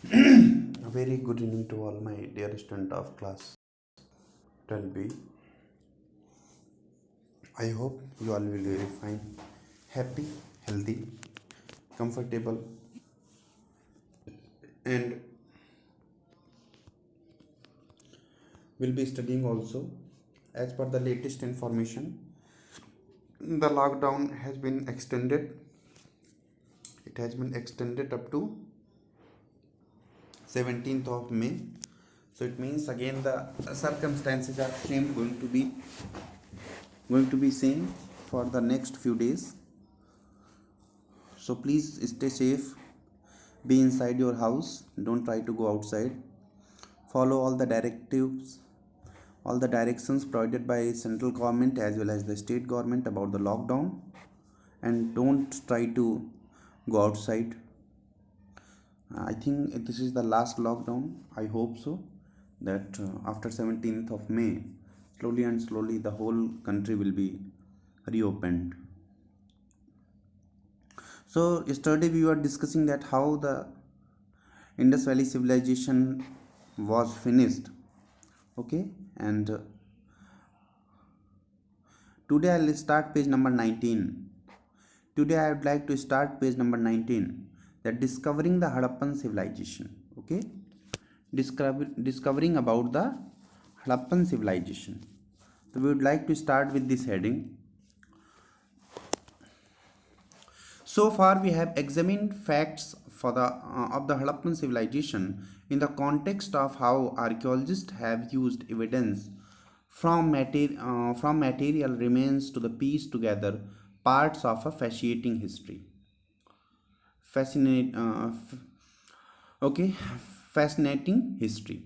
A very good evening to all my dear student of class 12B. I hope you all will be very fine, happy, healthy, comfortable, and will be studying also. As per the latest information, the lockdown has been extended. It has been extended up to 17th of May. So it means again the circumstances are same going to be same for the next few days. So please stay safe, be inside your house, don't try to go outside, follow all the directions provided by central government as well as the state government about the lockdown, and don't try to go outside. I think this is the last lockdown. I hope so that after 17th of May, slowly and slowly the whole country will be reopened. So yesterday we were discussing that how the Indus Valley civilization was finished. Okay, and today I'll start page number 19. Today I would like to start page number 19, that discovering the Harappan civilization. Okay, discovering about the Harappan civilization. So we would like to start with this heading. So far, we have examined facts for the of the Harappan civilization in the context of how archaeologists have used evidence from material remains to the piece together parts of a fascinating history. Fascinate, okay, fascinating history.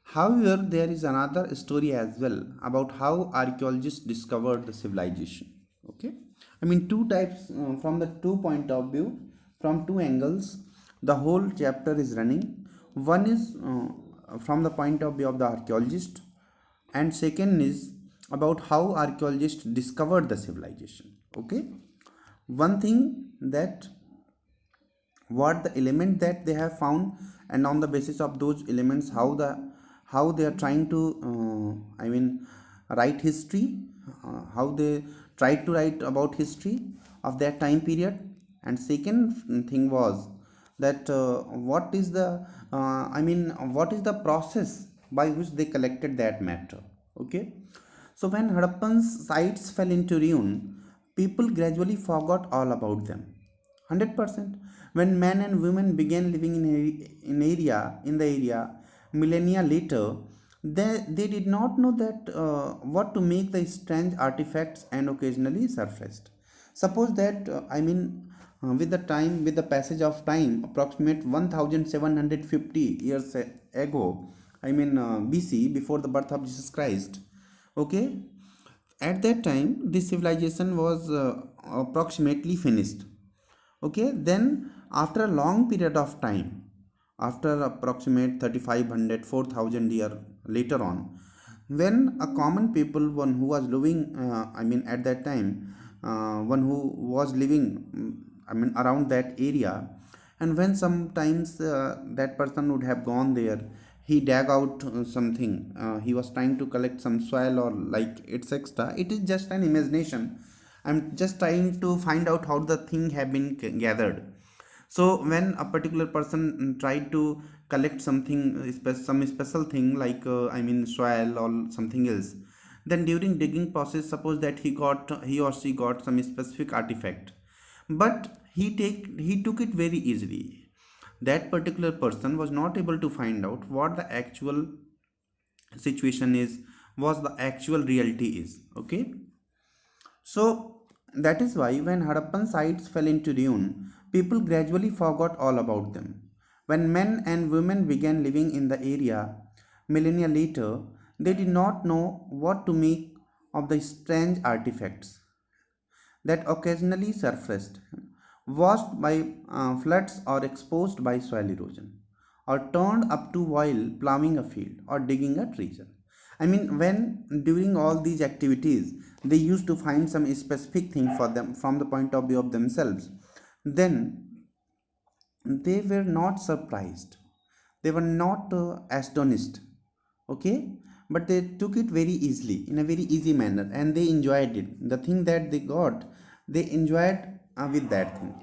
However, there is another story as well about how archaeologists discovered the civilization. Okay, I mean two types from the two point of view, from two angles. The whole chapter is running. One is from the point of view of the archaeologist, and second is about how archaeologists discovered the civilization. Okay, one thing that what the element that they have found, and on the basis of those elements how they are trying to write history, how they try to write about history of that time period. And second thing was that what is the what is the process by which they collected that matter. Okay, so when Harappan's sites fell into ruin, people gradually forgot all about them. 100%. When men and women began living in the area millennia later, they did not know that what to make the strange artifacts and occasionally surfaced. Suppose that with the passage of time, approximate 1750 years ago, BC, before the birth of Jesus Christ. Okay, at that time this civilization was approximately finished. Okay, then after a long period of time, after approximate 3500 4000 year later on, when a common people, one who was living at that time, one who was living around that area, and when sometimes that person would have gone there, he dug out something, he was trying to collect some soil or like etc. It is just an imagination. I'm just trying to find out how the thing have been gathered. So when a particular person tried to collect something, some special thing like soil or something else, then during digging process, suppose that he or she got some specific artifact, but he took it very easily. That particular person was not able to find out what the actual situation is, what the actual reality is. Okay, so that is why when Harappan sites fell into ruin, people gradually forgot all about them. When men and women began living in the area millennia later, they did not know what to make of the strange artifacts that occasionally surfaced, washed by floods or exposed by soil erosion, or turned up to while plowing a field or digging a treasure. When during all these activities they used to find some specific thing for them from the point of view of themselves, then they were not surprised, they were not astonished, okay, but they took it very easily, in a very easy manner, and they enjoyed it. The thing that they got, they enjoyed with that thing.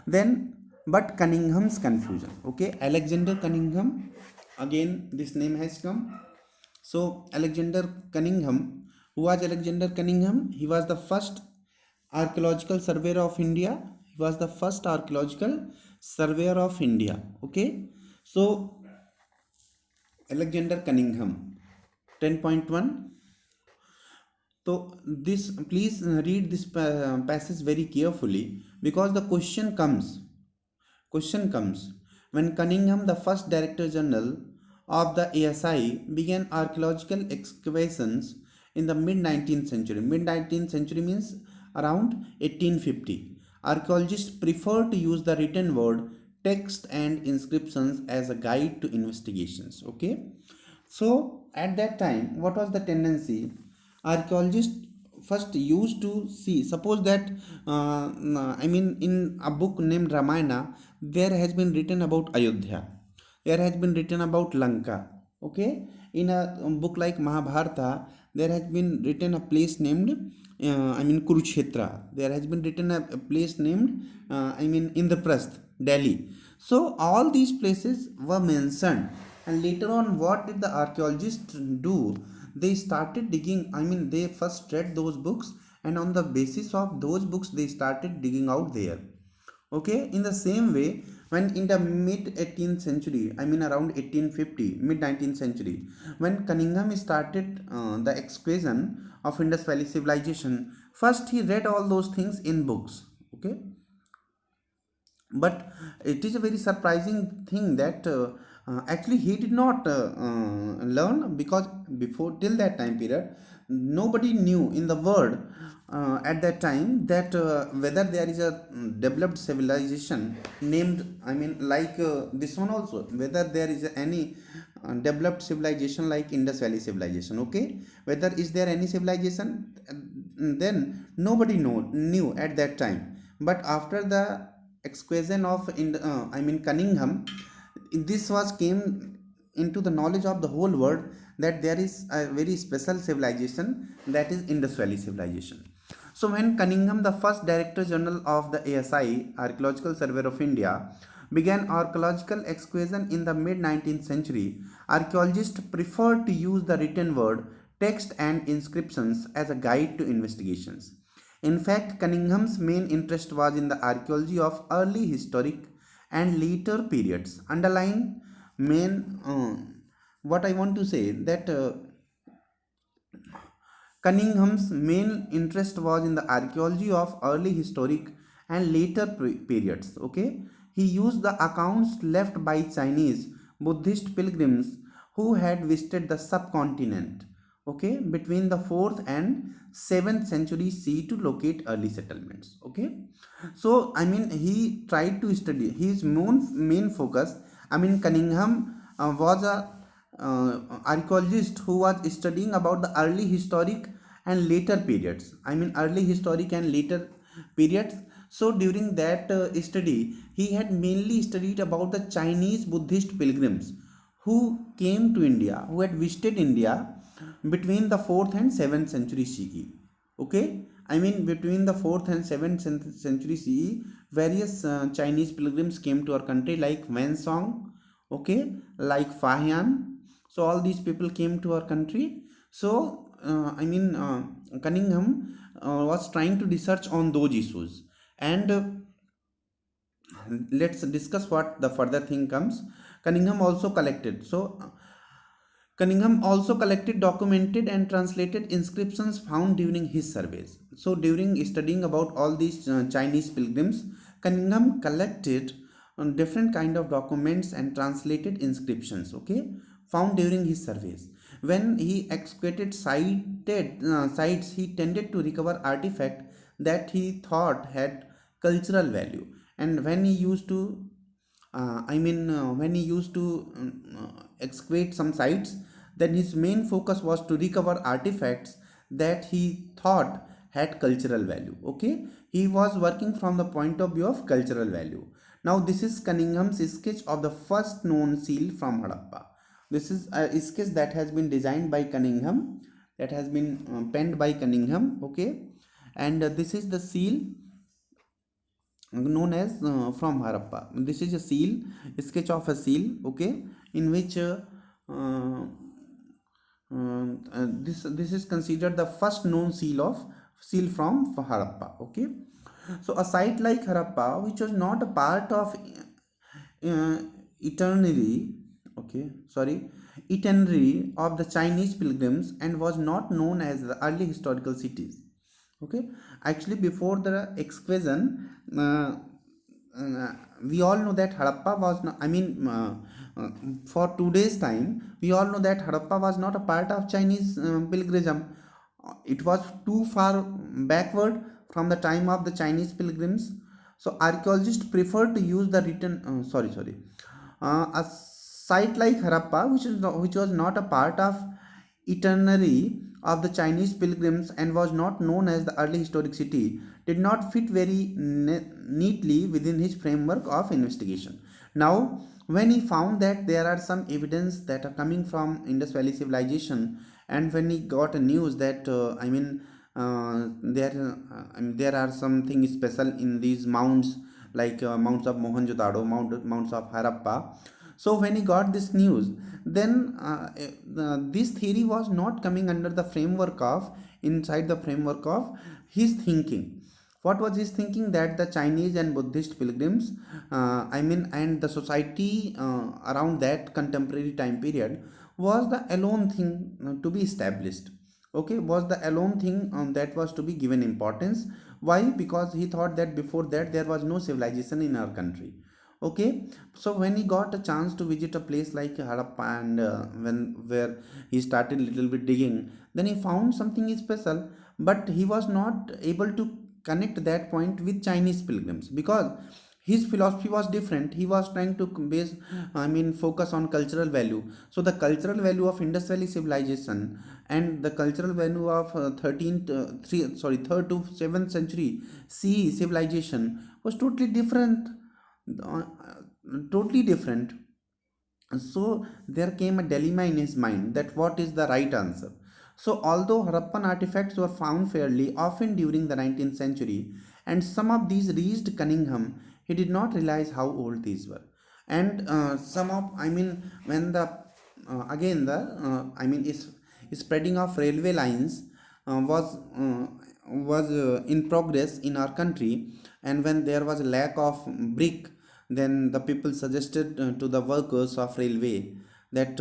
Then, but Cunningham's confusion, okay, Alexander Cunningham, again this name has come. So Alexander Cunningham, who was Alexander Cunningham? He was the first archaeological surveyor of India. He was the first archaeological surveyor of India, okay. So Alexander Cunningham, 10.1. So this, please read this passage very carefully, because the question comes when Cunningham, the first Director General of the ASI, began archaeological excavations in the mid 19th century. Mid 19th century means around 1850. Archaeologists prefer to use the written word, text, and inscriptions as a guide to investigations. Okay, so at that time, what was the tendency? Archaeologists first used to see, suppose that in a book named Ramayana, there has been written about Ayodhya, there has been written about Lanka, okay. In a book like Mahabharata, there has been written a place named Kurukshetra, there has been written a place named Indraprasth, Delhi. So all these places were mentioned, and later on, what did the archaeologists do? They started digging, they first read those books, and on the basis of those books they started digging out there, okay. In the same way, when in the mid 18th century, around 1850, mid 19th century, when Cunningham started the excavation of Indus Valley civilization, first he read all those things in books, okay. But it is a very surprising thing that actually he did not learn, because before, till that time period, nobody knew in the world at that time that whether there is a developed civilization named, like this one also, whether there is any developed civilization like Indus Valley civilization, okay, whether is there any civilization, then nobody knew at that time. But after the excavation of Cunningham, this was came into the knowledge of the whole world that there is a very special civilization, that is Indus Valley civilization. So when Cunningham, the first Director General of the ASI, Archaeological Survey of India, began archaeological excavation in the mid 19th century, archaeologists preferred to use the written word, text, and inscriptions as a guide to investigations. In fact, Cunningham's main interest was in the archaeology of early historic and later periods. Underline main, what I want to say, that Cunningham's main interest was in the archaeology of early historic and later periods. Okay, he used the accounts left by Chinese Buddhist pilgrims who had visited the subcontinent, okay, between the 4th and 7th century CE to locate early settlements. Okay, so he tried to study his main focus. Cunningham was a archaeologist who was studying about the early historic and later periods, early historic and later periods. So during that study, he had mainly studied about the Chinese Buddhist pilgrims who came to India, who had visited India between the 4th and 7th century CE. Okay, between the 4th and 7th century CE, various Chinese pilgrims came to our country, like Wen Song, okay, like Fahian. So all these people came to our country. So Cunningham was trying to research on those issues, and let's discuss what the further thing comes. Cunningham also collected. Cunningham also collected, documented, and translated inscriptions found during his surveys. So, during studying about all these Chinese pilgrims, Cunningham collected different kind of documents and translated inscriptions, okay, found during his surveys. When he excavated sites, he tended to recover artifacts that he thought had cultural value. And when he used to excavate some sites, then his main focus was to recover artifacts that he thought had cultural value. Okay, he was working from the point of view of cultural value. Now this is Cunningham's sketch of the first known seal from Harappa. This is a sketch that has been designed by Cunningham, that has been penned by Cunningham, okay, and this is the seal known as from Harappa. This is a seal, a sketch of a seal, okay, in which this is considered the first known seal from Harappa. Okay, so a site like Harappa, which was not a part of uh, itinerary, okay, sorry, itinerary of the Chinese pilgrims and was not known as the early historical cities. Okay, actually before the excavation, uh, we all know that Harappa was not, uh, for today's time, we all know that Harappa was not a part of Chinese pilgrimage. It was too far backward from the time of the Chinese pilgrims. So archaeologists prefer to use the written, a site like Harappa, which was not a part of itinerary of the Chinese pilgrims and was not known as the early historic city, did not fit very neatly within his framework of investigation. Now, when he found that there are some evidence that are coming from Indus Valley civilization, and when he got a news that there are something special in these mounds, like mounds of Mohenjo-daro, mounds of Harappa. So when he got this news, then this theory was not coming under the framework of, inside the framework of his thinking. What was his thinking? That the Chinese and Buddhist pilgrims, and the society around that contemporary time period was the alone thing to be established. Okay, was the alone thing that was to be given importance. Why? Because he thought that before that there was no civilization in our country. Okay, so when he got a chance to visit a place like Harappa, and when where he started little bit digging, then he found something special, but he was not able to connect that point with Chinese pilgrims because his philosophy was different. He was trying to base, focus on cultural value. So the cultural value of Indus Valley civilization and the cultural value of 3rd to 7th century CE civilization was totally different, uh, totally different. So there came a dilemma in his mind that what is the right answer. So although Harappan artifacts were found fairly often during the 19th century and some of these reached Cunningham, he did not realize how old these were. And some of, when the again the is spreading of railway lines was in progress in our country, and when there was a lack of brick, then the people suggested to the workers of railway that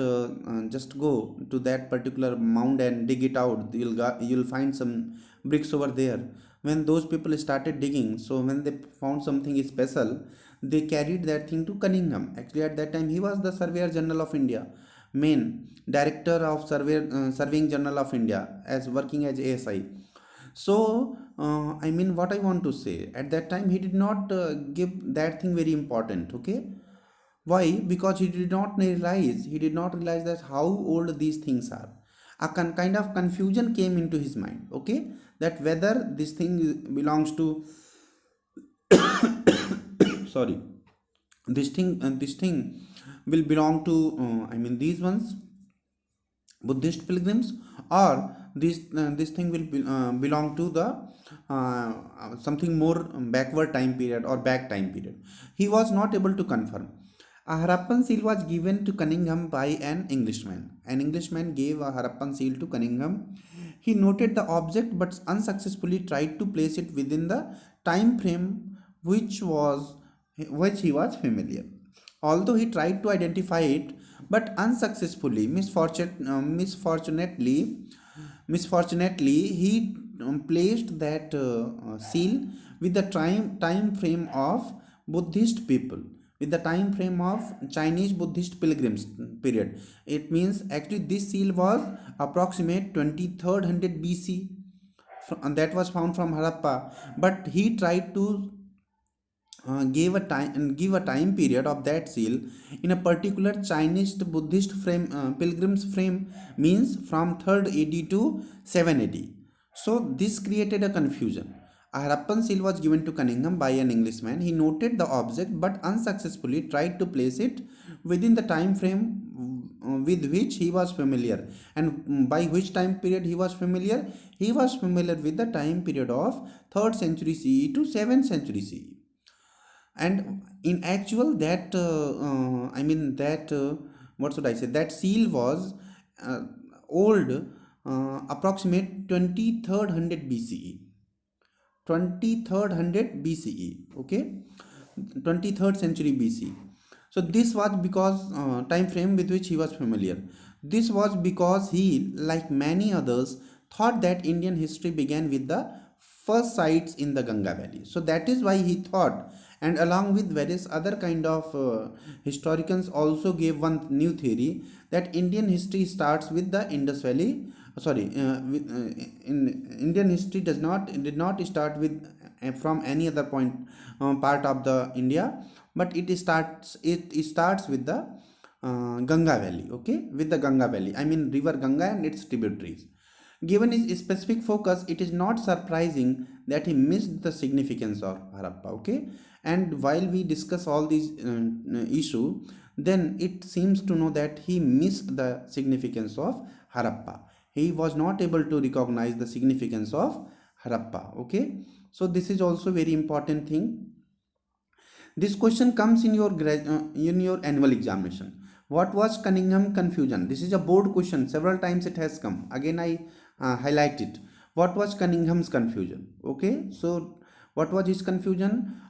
just go to that particular mound and dig it out. You'll find some bricks over there. When those people started digging, so when they found something special, they carried that thing to Cunningham. Actually, at that time, he was the Surveyor General of India, main director of Surveying General of India, as working as ASI. So what I want to say, at that time he did not give that thing very important. Okay, why? Because he did not realize that how old these things are. A kind of confusion came into his mind. Okay, that whether this thing belongs to sorry, this thing will belong to these ones, Buddhist pilgrims, or this thing will belong to the something more backward time period or back time period. He was not able to confirm. A Harappan seal was given to Cunningham by an Englishman. An Englishman gave a Harappan seal to Cunningham. He noted the object but unsuccessfully tried to place it within the time frame which he was familiar. Although he tried to identify it, but unsuccessfully, misfortunately, he placed that seal with the time frame of Buddhist people, with the time frame of Chinese Buddhist pilgrims period. It means actually this seal was approximate 2300 BC, and that was found from Harappa, but he tried to give a time period of that seal in a particular Chinese Buddhist frame, pilgrims frame, means from 3rd AD to 7 AD. So this created a confusion. A Harappan seal was given to Cunningham by an Englishman. He noted the object but unsuccessfully tried to place it within the time frame with which he was familiar. And by which time period he was familiar? He was familiar with the time period of 3rd century CE to 7th century CE. And in actual that what should I say, that seal was old, approximate 2300 BCE, 2300 BCE, okay, 23rd century BC. So this was because time frame with which he was familiar. This was because he, like many others, thought that Indian history began with the first sites in the Ganga Valley. So that is why he thought, and along with various other kind of historians also gave one new theory, that Indian history starts with the Indus Valley. In Indian history did not start with from any other part of the India, but it starts with the Ganga Valley, okay, with the Ganga Valley. I mean river Ganga and its tributaries. Given his specific focus, it is not surprising that he missed the significance of Harappa, okay. And while we discuss all these issue, then it seems to know that he missed the significance of Harappa. He was not able to recognize the significance of Harappa, okay. So this is also very important thing. This question comes in your annual examination. What was Cunningham confusion? This is a board question. Several times it has come. Again, I highlight it. What was Cunningham's confusion? Okay, so what was his confusion?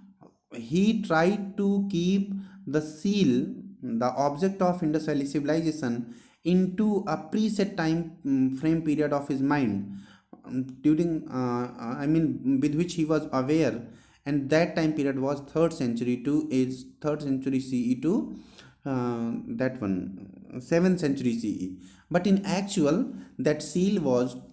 He tried to keep the seal, the object of Indus Valley civilization, into a preset time frame period of his mind, during with which he was aware, and that time period was 3rd century CE to that one 7th century CE. But in actual, that seal was of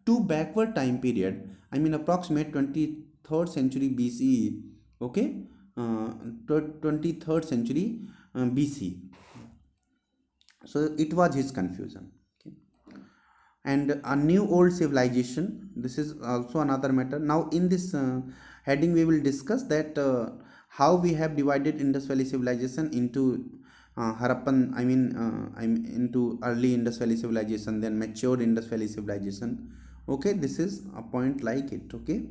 too backward time period. I mean approximate 23rd century BCE, okay, 23rd century BC. So it was his confusion. Okay. And a new old civilization, this is also another matter. Now in this heading we will discuss that how we have divided Indus Valley civilization into Harappan, into early Indus Valley civilization, then matured Indus Valley civilization. Okay, this is a point like it. Okay,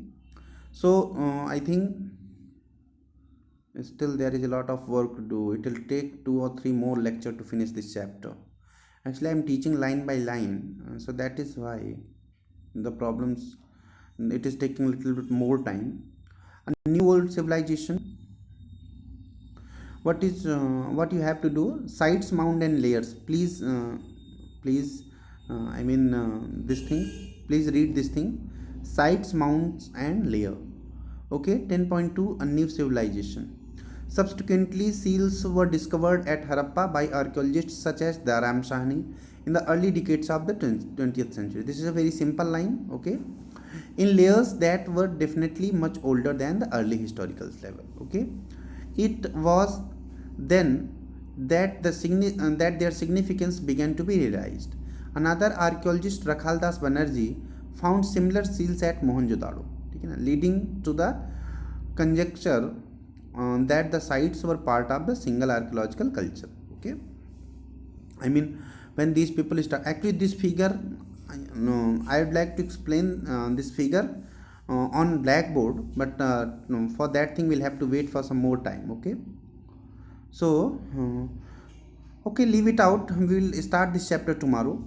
so I think still there is a lot of work to do. It will take 2 or 3 more lecture to finish this chapter. Actually I am teaching line by line, so that is why the problems, it is taking a little bit more time. A new old civilization, what you have to do: sites, mound and layers. Please this thing, please read this thing: sites, mounds and layer. Okay. 10.2, a new civilization. Subsequently, seals were discovered at Harappa by archaeologists such as Daram Shahni in the early decades of the 20th century. This is a very simple line, okay, in layers that were definitely much older than the early historical level, okay. It was then that their significance began to be realized. Another archaeologist, Rakhaldas Banerjee, found similar seals at Mohenjo-daro, leading to the conjecture that the sites were part of the single archaeological culture. Okay, I mean when these people start, actually this figure, I would like to explain this figure on blackboard, but for that thing we'll have to wait for some more time. Okay, so okay, leave it out. We will start this chapter tomorrow.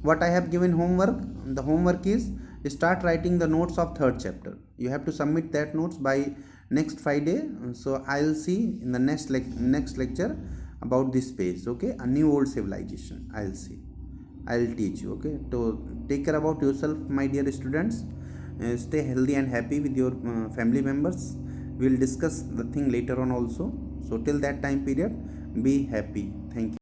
What I have given homework, the homework is start writing the notes of 3rd chapter. You have to submit that notes by next Friday. So I'll see in the next lecture about this page. Okay, a new old civilization. I'll teach you. Okay, so take care about yourself, my dear students. Stay healthy and happy with your family members. We'll discuss the thing later on also. So till that time period, be happy. Thank you.